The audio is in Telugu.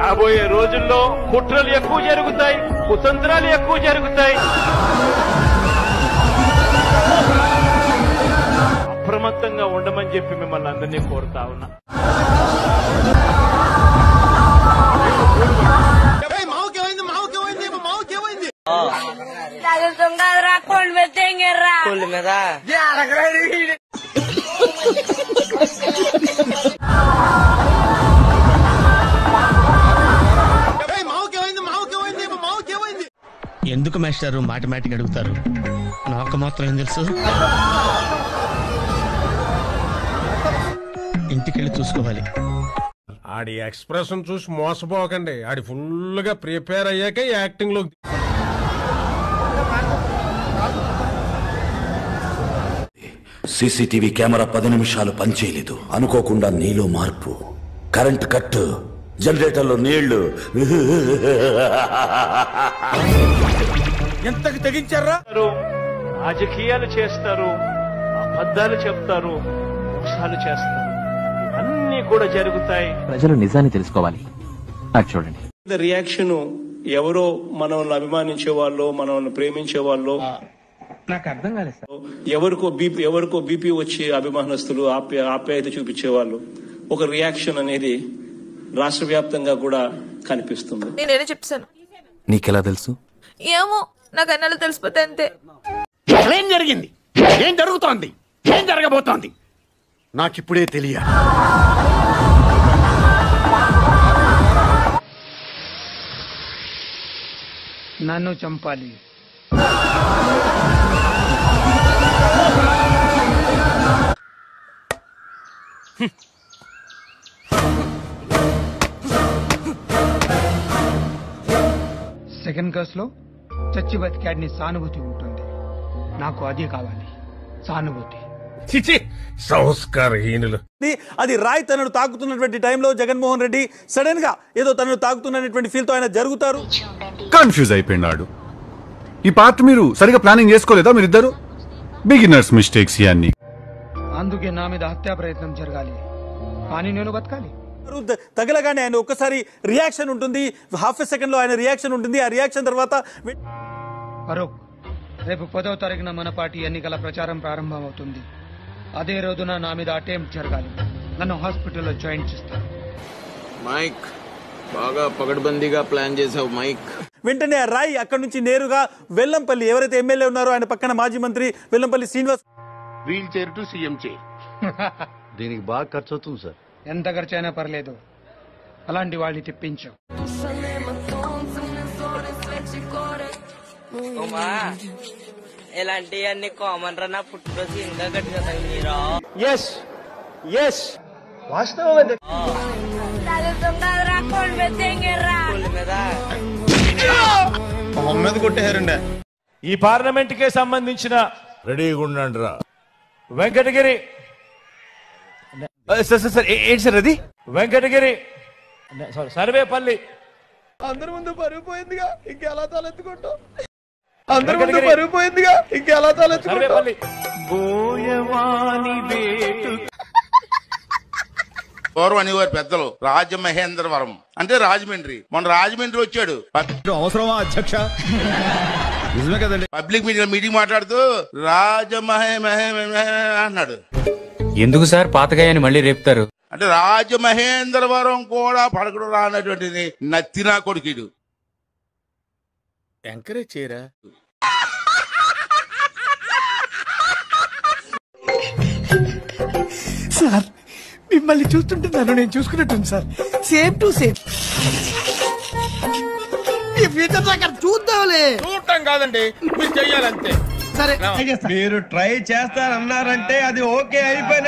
రాబోయే రోజుల్లో కుట్రలు ఎక్కువ జరుగుతాయి, కుతంత్రాలు ఎక్కువ జరుగుతాయి. అప్రమత్తంగా ఉండమని చెప్పి మిమ్మల్ని అందరినీ కోరుతా ఉన్నా. ఎందుకు మాస్టారు మాటిమాటికి అడుగుతారు? నాకు మాత్రం ఏం తెలుసు. ఇంటికెళ్ళి చూసుకోవాలి. ఆడి ఎక్స్ప్రెషన్ చూసి మోసపోకండి. ఆడి ఫుల్ గా ప్రిపేర్ అయ్యాక యాక్టింగ్ లో. సీసీటీవీ కెమెరా 10 నిమిషాలు పనిచేయలేదు. అనుకోకుండా నీలో మార్పు, కరెంట్ కట్, జనరేటర్లో నీళ్లు. ఎంతకు తెగించారా? రాజకీయాలు చేస్తారు, అబద్ధాలు చెప్తారు, మోసాలు చేస్తారు, అన్ని కూడా జరుగుతాయి. ప్రజలు నిజాన్ని తెలుసుకోవాలి. అది చూడండి. రియాక్షన్ ఎవరో మనల్ని అభిమానించే వాళ్ళు, మనల్ని ప్రేమించే వాళ్ళు, నాకు అర్థం కాలేదు సార్. ఎవరికో బీపీ వచ్చి అభిమానస్తులు ఆప్యాయత చూపించే వాళ్ళు, ఒక రియాక్షన్ అనేది రాష్ట్ర వ్యాప్తంగా కూడా కనిపిస్తుంది. నేనే చెప్తాను. నీకెలా తెలుసు? ఏమో, నాకు అన్నలు తెలిసిపోతే అంతే. ఏం జరిగింది, ఏం జరుగుతోంది, ఏం జరగబోతోంది నాకిప్పుడే తెలియాలి. నన్ను చంపాలి. సెకండ్ క్లాస్ లో చచ్చి బతికాడిని సానుభూతి ఉంటుంది. నాకు అదే కావాలి, సానుభూతి. సంస్కారహీనులు. అది రాయ్ తనను తాకుతున్నటువంటి టైంలో జగన్మోహన్ రెడ్డి సడన్ గా ఏదో తనను తాకుతున్నటువంటి ఫీల్ తో ఆయన జరుగుతారు. కన్ఫ్యూజ్ అయిపోయినాడు. ఈ పార్ట్ మీరు సరిగా ప్లానింగ్ చేసుకోలేదా? మీరిద్దరు బిగినర్స్ మిస్టేక్స్ ఇవన్నీ. అందుకే నా మీద హత్యా ప్రయత్నం జరగాలి, కానీ నేను బతకాలి. తగలగానే ఆయన ఒక్కసారి రియాక్షన్ ఉంటుంది, హాఫ్ ఎ సెకండ్ లో ఆయన రియాక్షన్ ఉంటుంది. ఆ రియాక్షన్ తర్వాత ఫరూక్, రేపు 10వ తారీఖున మన పార్టీ ఎన్నికల ప్రచారం ప్రారంభమవుతుంది. అదే రోజున నా మీద అటెంప్ట్ జరగాలి. నన్ను హాస్పిటల్లో జాయిన్ చేస్తారు. మైక్ బాగా పగడ్బందీగా ప్లాన్ చేసావు మైక్. వెంటనే రాయ్ అక్కడి నుంచి నేరుగా వెల్లంపల్లి, ఎవరైతే ఎమ్మెల్యే ఉన్నారో ఆయన పక్కన మాజీ మంత్రి Vellampalli Srinivas, wheel chair to CM chair. దీనికి బాగా ఖర్చు అవుతుంది సార్. ఎంత ఖర్చు అయినా పర్లేదు, అలాంటి వాళ్ళని తెప్పించాం. ఇలాంటి అన్ని కామన్ రా. నా పుట్టినరోజు ఇంకా గట్టిగా తగిలిరా. ఈ పార్లమెంట్ కే సంబంధించిన రెడీగా ఉండండి రా. వెంకటగిరి ఏంటి సార్ అది? వెంకటగిరి సర్వేపల్లి. అందరి ముందు పరుగు పోయిందిగా, ఇంకెలా తలెత్తుకుంటాం? అందరి ముందు పరుగు పోయిందిగా, ఇంకెలా తలెత్తుకుంటాం? పూర్వం అనేవారు పెద్దలు రాజమహేంద్రవరం అంటే రాజమండ్రి. మొన్న రాజమండ్రి వచ్చాడు. అవసరమా అధ్యక్ష? నిజమే కదండి. పబ్లిక్ మీటింగ్ మాట్లాడుతూ అన్నాడు. ఎందుకు సార్ పాతగాయని మళ్ళీ రేపుతారు? అంటే రాజమహేంద్రవరం కూడా పడకడు రానటువంటిది నత్తినా కొడుకుడు. ఎంకరేజ్ చేయరా? సార్, మిమ్మల్ని చూస్తుంటే నన్ను నేను చూసుకున్నట్టుంది సార్. Same to same. ఈ ఫ్యూచర్ దాకా చూద్దాంలే. చూడటం కాదండి, మీరు చెయ్యాలంతే. సరే, మీరు ట్రై చేస్తారన్నారంటే అది ఓకే అయిపోయిన